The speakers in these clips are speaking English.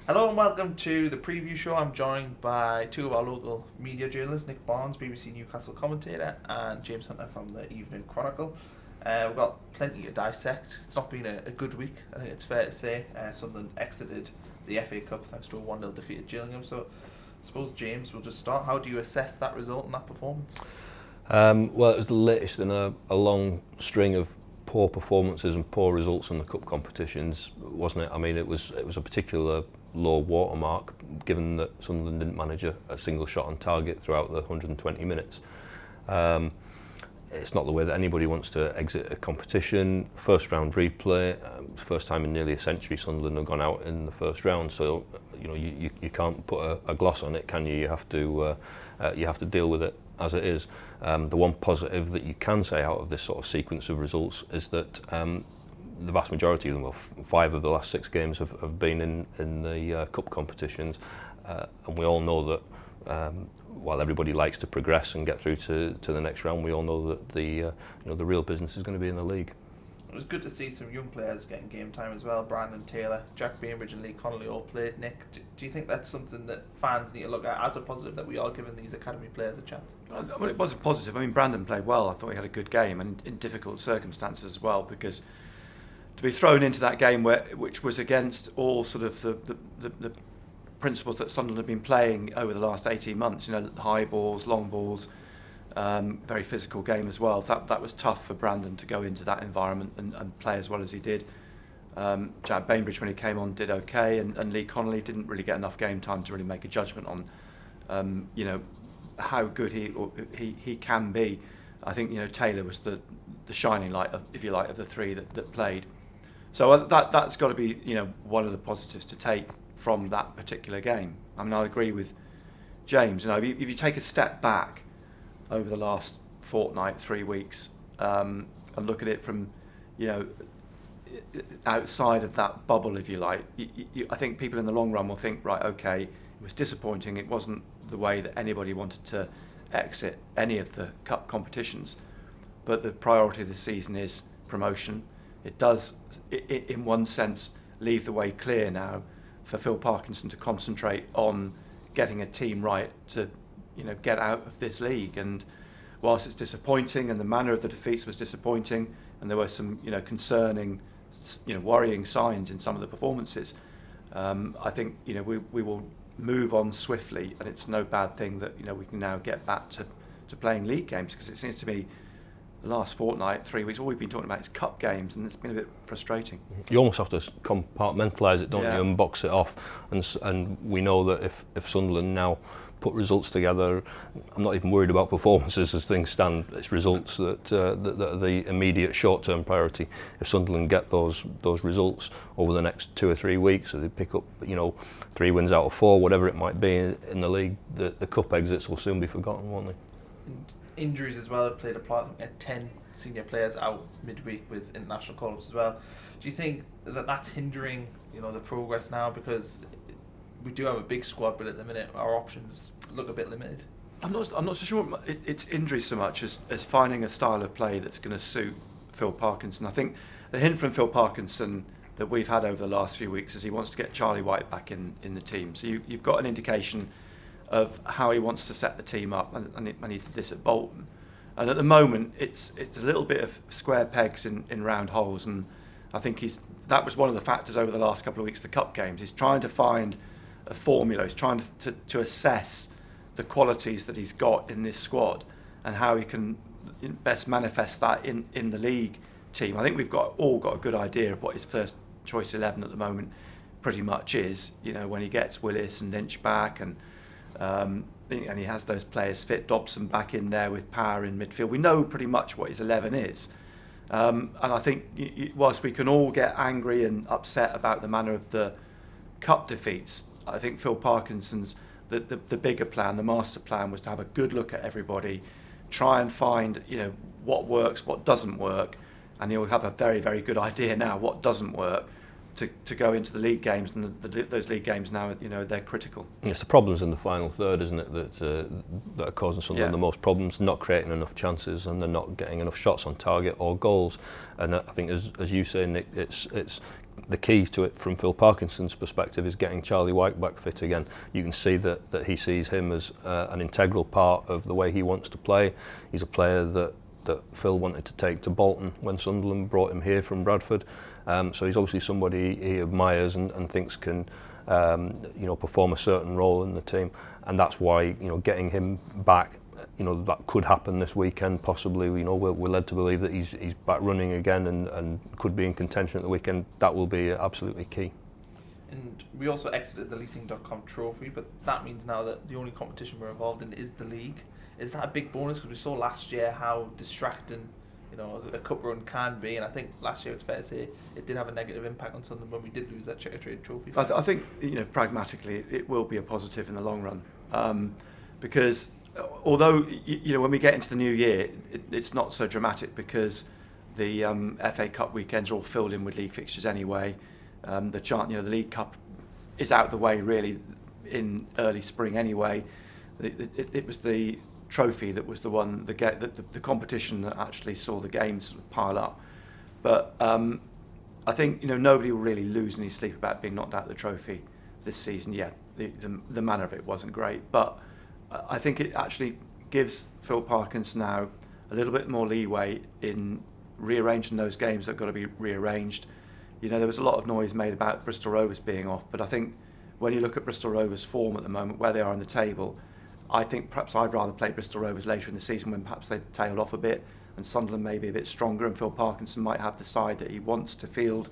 Hello and welcome to the preview show. I'm joined by two of our local media journalists, Nick Barnes, BBC Newcastle commentator, and James Hunter from the Evening Chronicle. We've got plenty to dissect. It's not been a good week, I think it's fair to say. Sunderland exited the FA Cup thanks to a 1-0 defeat at Gillingham. So I suppose, James, we'll just start. How do you assess that result and that performance? Well, it was the latest in a long string of poor performances and poor results in the cup competitions, wasn't it? I mean, it was a particular low watermark, given that Sunderland didn't manage a single shot on target throughout the 120 minutes. It's not the way that anybody wants to exit a competition. First round replay, first time in nearly a century Sunderland have gone out in the first round, so you can't put a gloss on it, can you? You have to deal with it as it is. The one positive that you can say out of this sort of sequence of results is that the vast majority of them, well, 5 of the last 6 games have been in the cup competitions, and we all know that while everybody likes to progress and get through to the next round, we all know that the real business is going to be in the league. It was good to see some young players getting game time as well. Brandon Taylor, Jack Bainbridge and Lee Connolly all played. Nick, do you think that's something that fans need to look at as a positive, that we are giving these academy players a chance? Well, it was a positive. I mean, Brandon played well. I thought he had a good game, and in difficult circumstances as well, because to be thrown into that game which was against all sort of the principles that Sunderland have been playing over the last 18 months, high balls, long balls, very physical game as well. That was tough for Brandon to go into that environment and play as well as he did. Jack Bainbridge, when he came on, did okay, and Lee Connolly didn't really get enough game time to really make a judgment on how good he can be. I think Taylor was the shining light, if you like, of the 3 that played. So that's got to be one of the positives to take from that particular game. I mean, I agree with James. If you take a step back over the last fortnight, 3 weeks, and look at it from outside of that bubble, if you like, I think people in the long run will think, right, okay, it was disappointing. It wasn't the way that anybody wanted to exit any of the cup competitions, but the priority of the season is promotion. It does, in one sense, leave the way clear now for Phil Parkinson to concentrate on getting a team right to get out of this league. And whilst it's disappointing, and the manner of the defeats was disappointing, and there were some concerning, worrying signs in some of the performances, I think we will move on swiftly, and it's no bad thing that we can now get back to playing league games, because it seems to me the last fortnight, 3 weeks, all we've been talking about is cup games, and it's been a bit frustrating. You almost have to compartmentalise it, don't you, and box it off. And we know that if Sunderland now put results together, I'm not even worried about performances as things stand. It's results that are the immediate short-term priority. If Sunderland get those results over the next 2 or 3 weeks, so they pick up 3 wins out of 4, whatever it might be in the league, the cup exits will soon be forgotten, won't they? Injuries as well have played a part. 10 senior players out midweek with international call-ups as well. Do you think that that's hindering the progress now, because we do have a big squad, but at the minute our options look a bit limited? I'm not so sure it's injuries so much as finding a style of play that's going to suit Phil Parkinson. I think the hint from Phil Parkinson that we've had over the last few weeks is he wants to get Charlie White back in the team. So you've got an indication of how he wants to set the team up, and he did this at Bolton. And at the moment, it's a little bit of square pegs in round holes, and I think that was one of the factors over the last couple of weeks, the cup games. He's trying to find a formula. He's trying to assess the qualities that he's got in this squad and how he can best manifest that in the league team. I think we've all got a good idea of what his first choice 11 at the moment pretty much is. When he gets Willis and Lynch back, and he has those players fit, Dobson back in there with Power in midfield. We know pretty much what his 11 is. And I think whilst we can all get angry and upset about the manner of the cup defeats, I think Phil Parkinson's the bigger plan, the master plan, was to have a good look at everybody, try and find what works, what doesn't work, and he'll have a very, very good idea now what doesn't work to go into the league games, and those league games now, they're critical. It's the problems in the final third, isn't it, that are causing Sunderland the most problems, not creating enough chances, and they're not getting enough shots on target or goals. And I think, as you say, Nick, it's the key to it from Phil Parkinson's perspective is getting Charlie White back fit again. You can see that he sees him as an integral part of the way he wants to play. He's a player that Phil wanted to take to Bolton when Sunderland brought him here from Bradford. So he's obviously somebody he admires and thinks can perform a certain role in the team. And that's why, getting him back, that could happen this weekend possibly. We're led to believe that he's back running again and could be in contention at the weekend. That will be absolutely key. And we also exited the leasing.com trophy, but that means now that the only competition we're involved in is the league. Is that a big bonus? Because we saw last year how distracting a cup run can be, and I think last year it's fair to say it did have a negative impact on Sunderland when we did lose that Checkatrade trophy. I think pragmatically it will be a positive in the long run, because although when we get into the new year it's not so dramatic because the FA Cup weekends are all filled in with league fixtures anyway. The League Cup is out the way really in early spring anyway. It was the trophy that was the competition that actually saw the games pile up. But I think nobody will really lose any sleep about being knocked out of the trophy this season. Yeah, the manner of it wasn't great, but I think it actually gives Phil Parkinson now a little bit more leeway in rearranging those games that have got to be rearranged. There was a lot of noise made about Bristol Rovers being off, but I think when you look at Bristol Rovers' form at the moment, where they are on the table, I think perhaps I'd rather play Bristol Rovers later in the season when perhaps they've tailed off a bit and Sunderland may be a bit stronger, and Phil Parkinson might have the side that he wants to field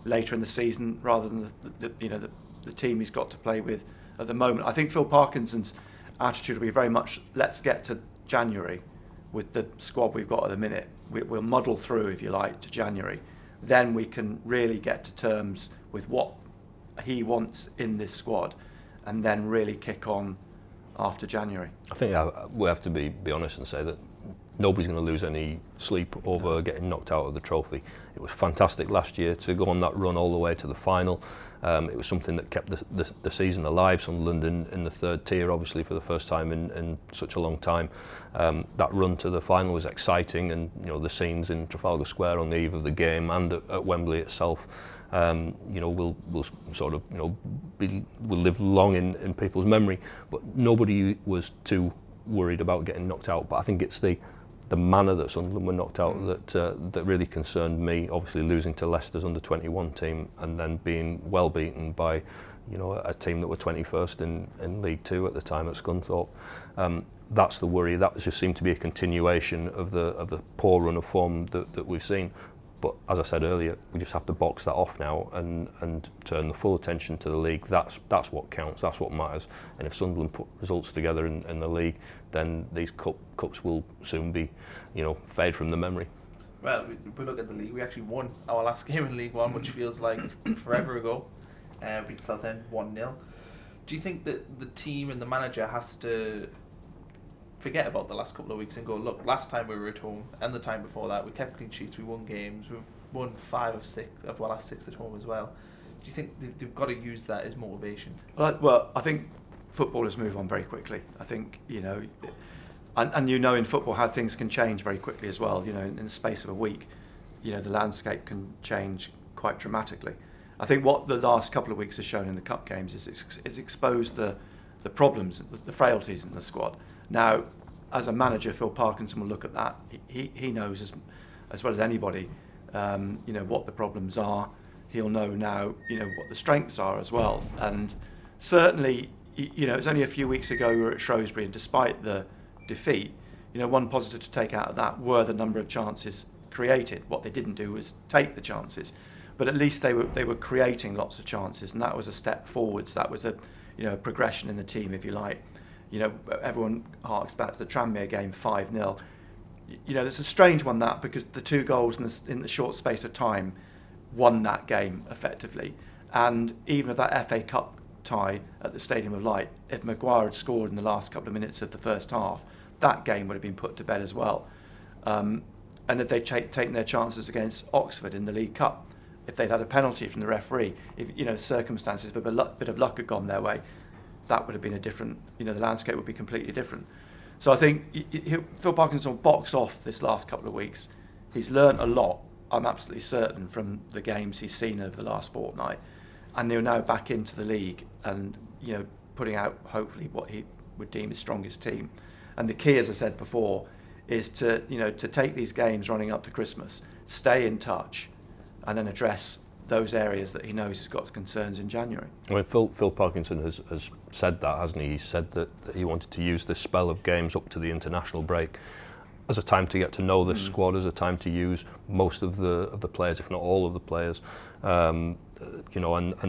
later in the season rather than the team he's got to play with at the moment. I think Phil Parkinson's attitude will be very much, let's get to January with the squad we've got at the minute. We'll muddle through, if you like, to January. Then we can really get to terms with what he wants in this squad and then really kick on after January. I think we have to be honest and say that nobody's going to lose any sleep over getting knocked out of the trophy. It was fantastic last year to go on that run all the way to the final. It was something that kept the season alive. Sunderland in the third tier, obviously for the first time in such a long time. That run to the final was exciting, and the scenes in Trafalgar Square on the eve of the game and at Wembley itself, will sort of will live long in people's memory. But nobody was too worried about getting knocked out. But I think it's the manner that Sunderland were knocked out that really concerned me. Obviously losing to Leicester's under-21 team and then being well beaten by a team that were 21st in League Two at the time at Scunthorpe. That's the worry. That just seemed to be a continuation of the poor run of form that we've seen. But as I said earlier, we just have to box that off now and turn the full attention to the league. That's what counts. That's what matters. And if Sunderland put results together in the league, then these cups will soon be, fade from the memory. Well, we look at the league. We actually won our last game in League One, which feels like forever ago. Beat Southend 1-0. Do you think that the team and the manager has to forget about the last couple of weeks and go, look, last time we were at home and the time before that we kept clean sheets, we won games, we've won 5 of our last 6 at home as well? Do you think they've got to use that as motivation? Well, I think footballers move on very quickly. I think and in football how things can change very quickly as well. In the space of a week, the landscape can change quite dramatically. I think what the last couple of weeks has shown in the cup games is it's exposed the problems, the frailties in the squad. Now, as a manager, Phil Parkinson will look at that. He knows as well as anybody, what the problems are. He'll know now, what the strengths are as well. And certainly, it was only a few weeks ago we were at Shrewsbury, and despite the defeat, one positive to take out of that were the number of chances created. What they didn't do was take the chances, but at least they were creating lots of chances, and that was a step forwards. That was a progression in the team, if you like. Everyone harks back to the Tranmere game, 5-0. It's a strange one, that, because the 2 goals in the short space of time won that game effectively. And even at that FA Cup tie at the Stadium of Light, if Maguire had scored in the last couple of minutes of the first half, that game would have been put to bed as well. And if they'd taken their chances against Oxford in the League Cup, if they'd had a penalty from the referee, if circumstances, if a bit of luck had gone their way, that would have been a different, the landscape would be completely different. So I think Phil Parkinson will box off this last couple of weeks. He's learnt a lot. I'm absolutely certain from the games he's seen over the last fortnight, and they're now back into the league and putting out hopefully what he would deem his strongest team. And the key, as I said before, is to take these games running up to Christmas, stay in touch, and then address those areas that he knows he's got concerns in January. I mean, Phil Parkinson has said that, hasn't he? He said that he wanted to use this spell of games up to the international break as a time to get to know this squad, as a time to use most of the players, if not all of the players, and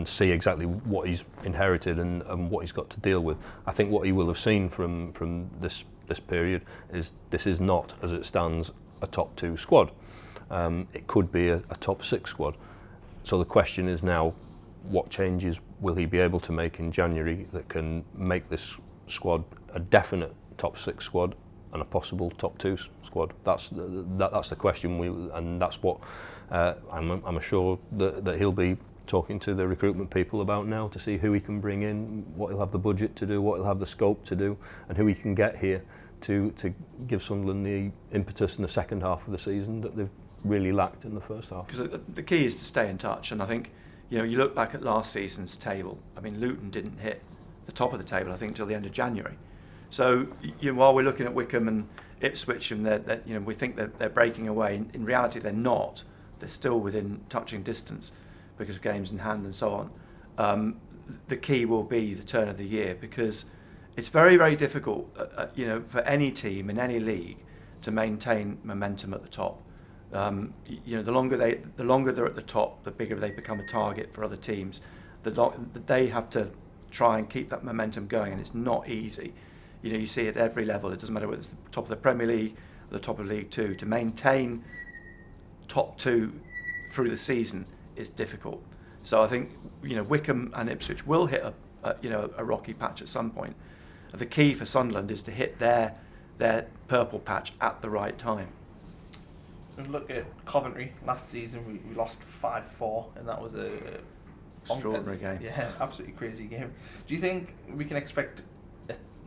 see exactly what he's inherited and what he's got to deal with. I think what he will have seen from this period is this is not, as it stands, a top 2 squad. It could be a top 6 squad. So the question is now, what changes will he be able to make in January that can make this squad a definite top 6 squad and a possible top 2 squad? That's the question, and that's what I'm sure that he'll be talking to the recruitment people about now, to see who he can bring in, what he'll have the budget to do, what he'll have the scope to do, and who he can get here to give Sunderland the impetus in the second half of the season that they've really lacked in the first half. Because the key is to stay in touch, and I think you look back at last season's table. I mean, Luton didn't hit the top of the table, I think, till the end of January. So while we're looking at Wycombe and Ipswich, and we think that they're breaking away, in reality they're not. They're still within touching distance because of games in hand and so on. The key will be the turn of the year, because it's very, very difficult, for any team in any league to maintain momentum at the top. The longer they're at the top, the bigger they become a target for other teams. They have to try and keep that momentum going, and it's not easy. You see it at every level. It doesn't matter whether it's the top of the Premier League or the top of League Two. To maintain top 2 through the season is difficult. So I think Wycombe and Ipswich will hit a rocky patch at some point. The key for Sunderland is to hit their purple patch at the right time. And look at Coventry last season. We lost 5-4, and that was a extraordinary game. Yeah, absolutely crazy game. Do you think we can expect?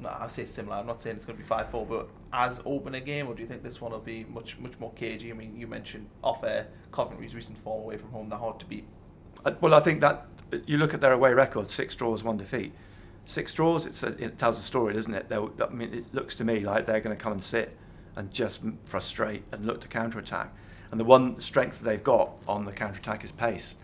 I'll say similar. I'm not saying it's going to be 5-4, but as open a game, or do you think this one will be much more cagey? I mean, you mentioned off-air Coventry's recent form away from home; they're hard to beat. Well, I think that you look at their away record: 6 draws, 1 defeat. 6 draws. It tells a story, doesn't it? I mean, it looks to me like they're going to come and sit and just frustrate and look to counter-attack. And the one strength that they've got on the counter-attack is pace.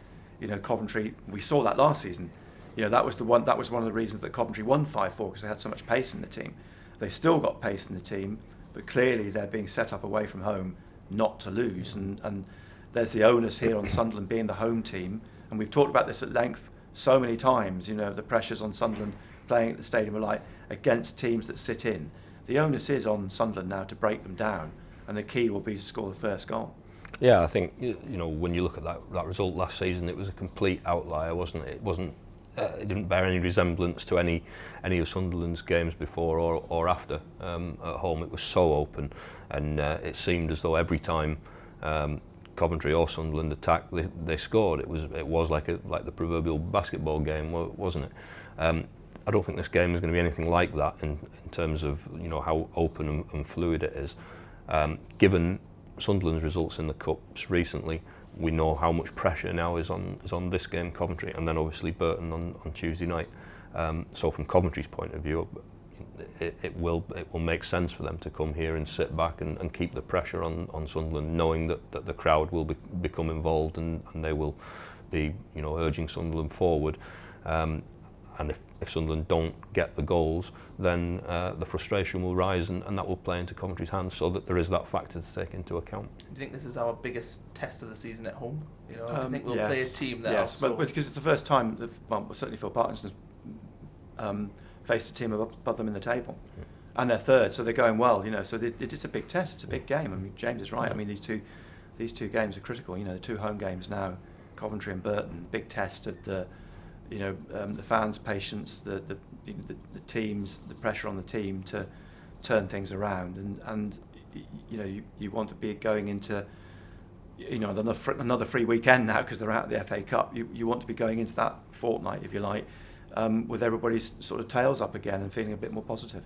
Coventry, we saw that last season. That was one of the reasons that Coventry won 5-4, because they had so much pace in the team. They've still got pace in the team, but clearly they're being set up away from home not to lose. And there's the onus here on Sunderland being the home team. And we've talked about this at length so many times, the pressures on Sunderland playing at the Stadium of Light against teams that sit in. The onus is on Sunderland now to break them down, and the key will be to score the first goal. Yeah, I think when you look at that result last season, it was a complete outlier, wasn't it? It didn't bear any resemblance to any of Sunderland's games before or after. At home, it was so open, and it seemed as though every time Coventry or Sunderland attacked, they scored. It was like the proverbial basketball game, wasn't it? I don't think this game is going to be anything like that in terms of how open and fluid it is. Given Sunderland's results in the Cups recently, we know how much pressure now is on this game, Coventry, and then obviously Burton on Tuesday night. So from Coventry's point of view, it will make sense for them to come here and sit back and keep the pressure on Sunderland, knowing that the crowd will become involved and they will be urging Sunderland forward. And if Sunderland don't get the goals, then the frustration will rise, and that will play into Coventry's hands, so that there is that factor to take into account. Do you think this is our biggest test of the season at home? Do you think we'll play a team there? Yes, but because it's the first time, certainly Phil Parkinson's faced a team above them in the table. Yeah. And they're third, so they're going well. So it is a big test. It's a big game. I mean, James is right. I mean, these two games are critical. The 2 home games now, Coventry and Burton. Big test of the fans' patience, the teams, the pressure on the team to turn things around, and you want to be going into another free weekend now, because they're out of the FA Cup. You want to be going into that fortnight, if you like, with everybody's sort of tails up again and feeling a bit more positive.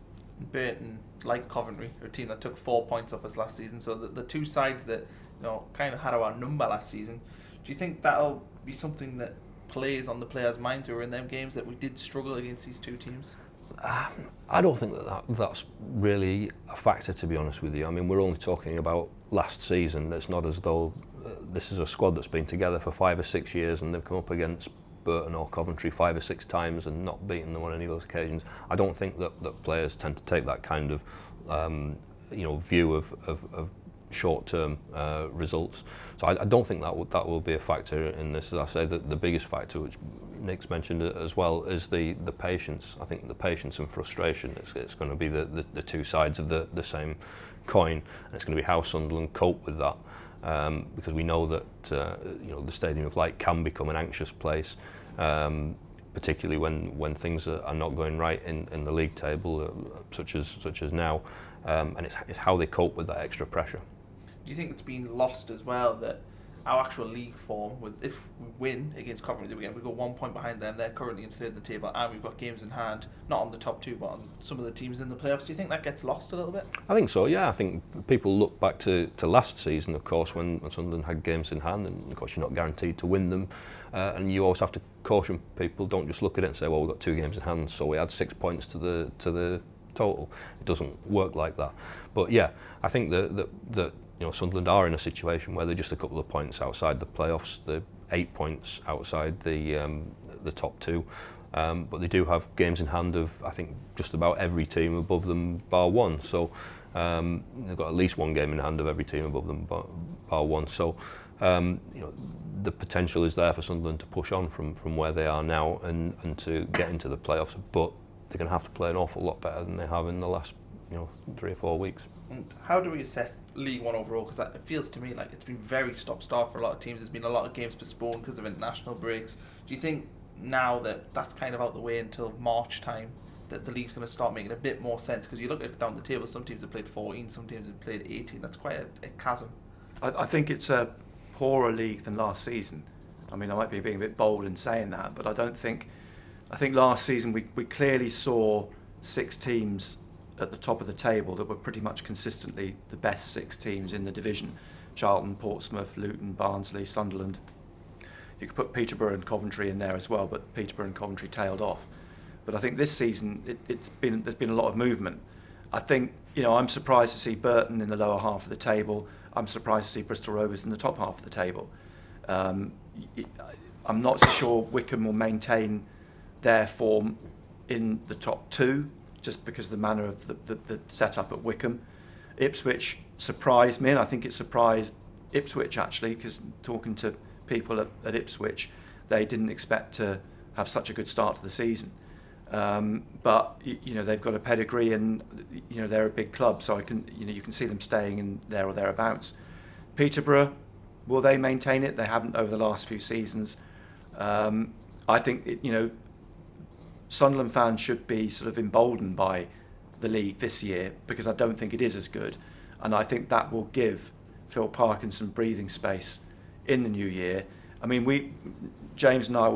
Burton, like Coventry, a team that took 4 points off us last season. So the two sides that kind of had our number last season. Do you think that'll be something that plays on the players' minds who were in them games, that we did struggle against these two teams? I don't think that's really a factor, to be honest with you. I mean, we're only talking about last season. It's not as though this is a squad that's been together for 5 or 6 years and they've come up against Burton or Coventry 5 or 6 times and not beaten them on any of those occasions. I don't think that players tend to take that kind of view of short-term results. So I don't think that will be a factor in this. As I say, the biggest factor, which Nick's mentioned as well, is the patience. I think the patience and frustration, it's going to be the two sides of the same coin, and it's going to be how Sunderland cope with that. Because we know that the Stadium of Light can become an anxious place, particularly when things are not going right in the league table, such as now, and it's how they cope with that extra pressure. Do you think it's been lost as well that our actual league form, if we win against Coventry the weekend, we go 1 point behind them, they're currently in third in the table, and we've got games in hand, not on the top two, but on some of the teams in the playoffs. Do you think that gets lost a little bit? I think so, yeah. I think people look back to last season, of course, when Sunderland had games in hand, and of course you're not guaranteed to win them, and you always have to caution people, don't just look at it and say, well, we've got 2 games in hand, so we add 6 points to the total. It doesn't work like that. But yeah, I think that Sunderland are in a situation where they're just a couple of points outside the playoffs. They're 8 points outside the top 2, but they do have games in hand of, I think, just about every team above them bar 1. So they've got at least 1 game in hand of every team above them bar 1. So the potential is there for Sunderland to push on from where they are now and to get into the playoffs. But they're going to have to play an awful lot better than they have in the last 3 or 4 weeks. And how do we assess League One overall? Because it feels to me like it's been very stop-start for a lot of teams. There's been a lot of games postponed because of international breaks. Do you think now that that's kind of out the way until March time, that the league's going to start making a bit more sense? Because you look at down the table, some teams have played 14, some teams have played 18. That's quite a chasm. I think it's a poorer league than last season. I mean, I might be being a bit bold in saying that, but I think last season we clearly saw 6 teams at the top of the table that were pretty much consistently the best 6 teams in the division. Charlton, Portsmouth, Luton, Barnsley, Sunderland. You could put Peterborough and Coventry in there as well, but Peterborough and Coventry tailed off. But I think this season there's been a lot of movement. I think I'm surprised to see Burton in the lower half of the table. I'm surprised to see Bristol Rovers in the top half of the table. I'm not so sure Wycombe will maintain their form in the top 2, just because of the manner of the setup at Wycombe. Ipswich surprised me, and I think it surprised Ipswich actually, because talking to people at Ipswich, they didn't expect to have such a good start to the season. But they've got a pedigree, and they're a big club, so you can see them staying in there or thereabouts. Peterborough, will they maintain it? They haven't over the last few seasons. I think Sunderland fans should be sort of emboldened by the league this year, because I don't think it is as good, and I think that will give Phil Parkinson breathing space in the new year. I mean, James and I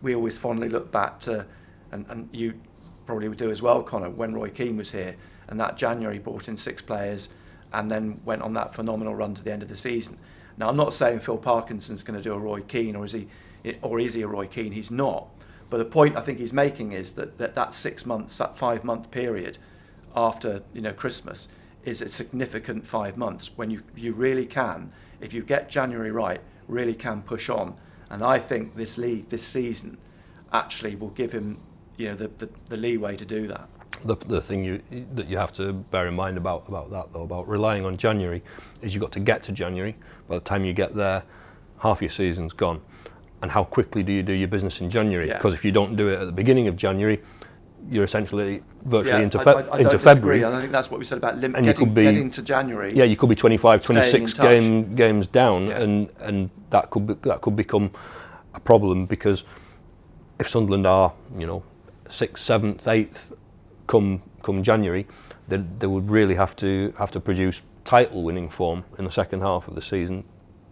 we always fondly look back to, and you probably would do as well, Connor, when Roy Keane was here, and that January brought in 6 players and then went on that phenomenal run to the end of the season. Now, I'm not saying Phil Parkinson's going to do a Roy Keane, or is he a Roy Keane? He's not. But the point I think he's making is that 6 months, that 5-month period after Christmas, is a significant 5 months when you really can, if you get January right, really can push on. And I think this league this season actually will give him the leeway to do that. The thing that you have to bear in mind about that though, about relying on January, is you've got to get to January. By the time you get there, half your season's gone. And how quickly do you do your business in January? Because if you don't do it at the beginning of January, you're essentially virtually into February. Disagree. I think that's what we said about getting to January. Yeah, you could be 25, 26 games down, and that could become a problem, because if Sunderland are 6th, 7th, 8th come January, they would really have to produce title-winning form in the second half of the season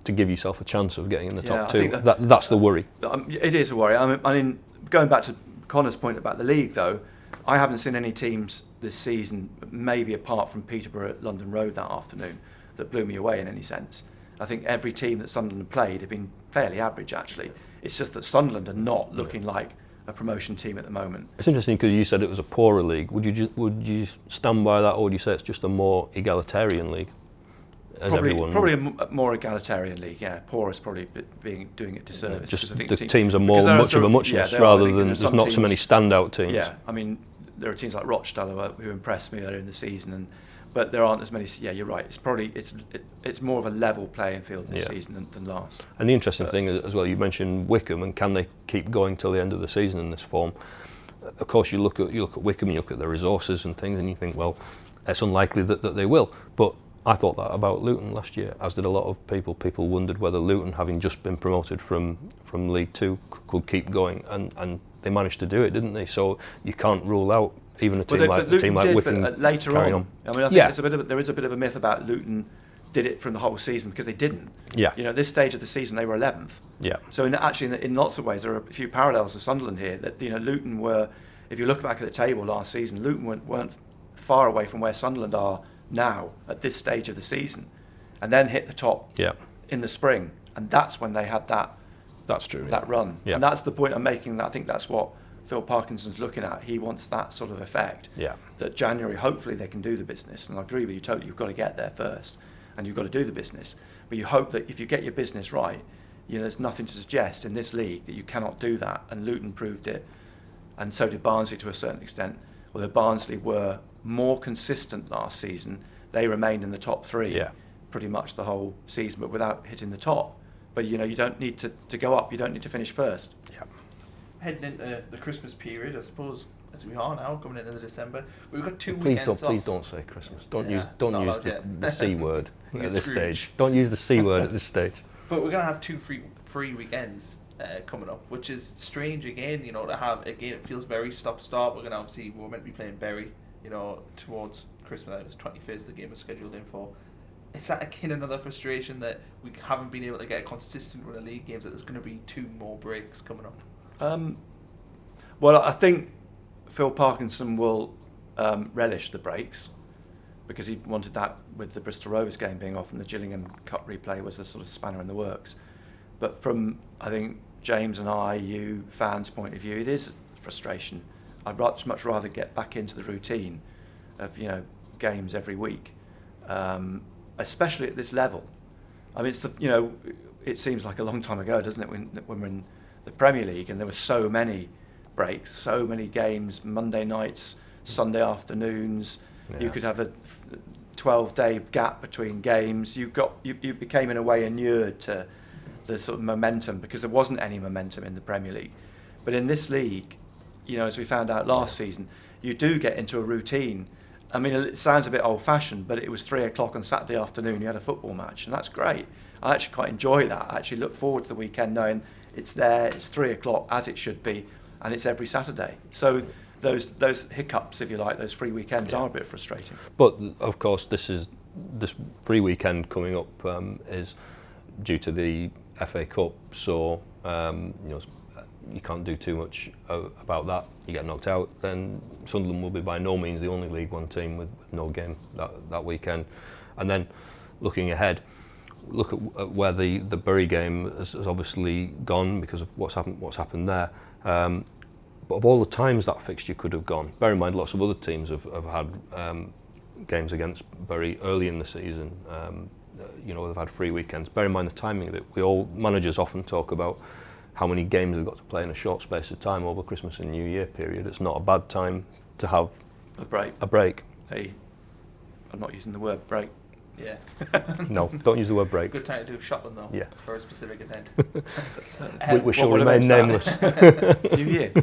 to give yourself a chance of getting in the top 2. That's the worry. It is a worry. I mean, going back to Connor's point about the league, though, I haven't seen any teams this season, maybe apart from Peterborough at London Road that afternoon, that blew me away in any sense. I think every team that Sunderland played have been fairly average, actually. It's just that Sunderland are not looking like a promotion team at the moment. It's interesting because you said it was a poorer league. Would you stand by that, or would you say it's just a more egalitarian league? Probably a more egalitarian league. Yeah, poor is probably doing it disservice. Just I think the teams are more much of a muchness rather than there's not so many standout teams. Yeah, I mean there are teams like Rochdale who impressed me earlier in the season, but there aren't as many. Yeah, you're right. It's more of a level playing field this season than last. And the interesting thing as well, you mentioned Wickham, and can they keep going till the end of the season in this form? Of course, you look at Wickham, you look at their resources and things, and you think, well, it's unlikely that they will. But I thought that about Luton last year, as did a lot of people. People wondered whether Luton, having just been promoted from League Two, could keep going, and they managed to do it, didn't they? So you can't rule out even a team like Wickham later carrying on. I mean, I think there is a bit of a myth about Luton did it from the whole season, because they didn't. Yeah. You know, at this stage of the season they were 11th. Yeah. So in lots of ways there are a few parallels to Sunderland here. That Luton were, if you look back at the table last season, Luton weren't far away from where Sunderland are now at this stage of the season, and then hit the top in the spring, and that's when they had that run. Yeah. And that's the point I'm making. I think that's what Phil Parkinson's looking at. He wants that sort of effect. Yeah. That January, hopefully they can do the business, and I agree with you totally. You've got to get there first, and you've got to do the business. But you hope that if you get your business right, there's nothing to suggest in this league that you cannot do that. And Luton proved it, and so did Barnsley to a certain extent. Although Barnsley were more consistent last season, they remained in the top three pretty much the whole season, but without hitting the top. But you don't need to go up. You don't need to finish first. Yeah. Heading into the Christmas period, I suppose, as we are now, coming into the December, we've got two please weekends Please off. don't say Christmas. Don't use the C word You're at this Scrooge. stage. Don't use the C word at this stage. But we're going to have two free weekends coming up, which is strange again, to have. Again, it feels very stop-start. We're meant to be playing Bury, towards Christmas. It's 21st, the game is scheduled in for. Is that akin another frustration that we haven't been able to get a consistent run of league games, that there's going to be two more breaks coming up? Well, I think Phil Parkinson will relish the breaks, because he wanted that with the Bristol Rovers game being off, and the Gillingham Cup replay was a sort of spanner in the works. But from, I think, James and you fans' point of view, it is a frustration. I'd much rather get back into the routine of games every week, especially at this level. I mean, it seems like a long time ago, doesn't it, when we're in the Premier League and there were so many breaks, so many games, Monday nights, Sunday afternoons. Yeah. You could have a 12-day gap between games. You became in a way inured to the sort of momentum, because there wasn't any momentum in the Premier League. But in this league, as we found out last season, you do get into a routine. I mean, it sounds a bit old-fashioned, but it was 3:00 on Saturday afternoon, you had a football match, and that's great. I actually quite enjoy that. I actually look forward to the weekend knowing it's there, it's 3:00 as it should be, and it's every Saturday. So those hiccups, if you like, those free weekends are a bit frustrating. But of course, this free weekend coming up is due to the FA Cup, so you can't do too much about that. You get knocked out, then Sunderland will be by no means the only League One team with no game that weekend. And then looking ahead, look at where the Bury game has obviously gone because of what's happened there. But of all the times that fixture could have gone, bear in mind lots of other teams have had games against Bury early in the season. They've had free weekends. Bear in mind the timing of it. Managers often talk about how many games they've got to play in a short space of time over Christmas and New Year period. It's not a bad time to have a break. Hey, I'm not using the word break. Yeah. No, don't use the word break. Good time to do shopping though. Yeah. For a specific event. We shall remain nameless. New Year.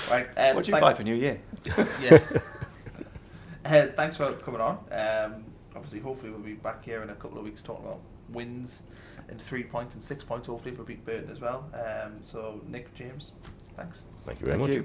Right. What do you buy for New Year? Yeah. Thanks for coming on. Obviously, hopefully we'll be back here in a couple of weeks talking about wins and 3 points and 6 points, hopefully for Big Burton as well. So Nick, James, thanks. Thank you very much.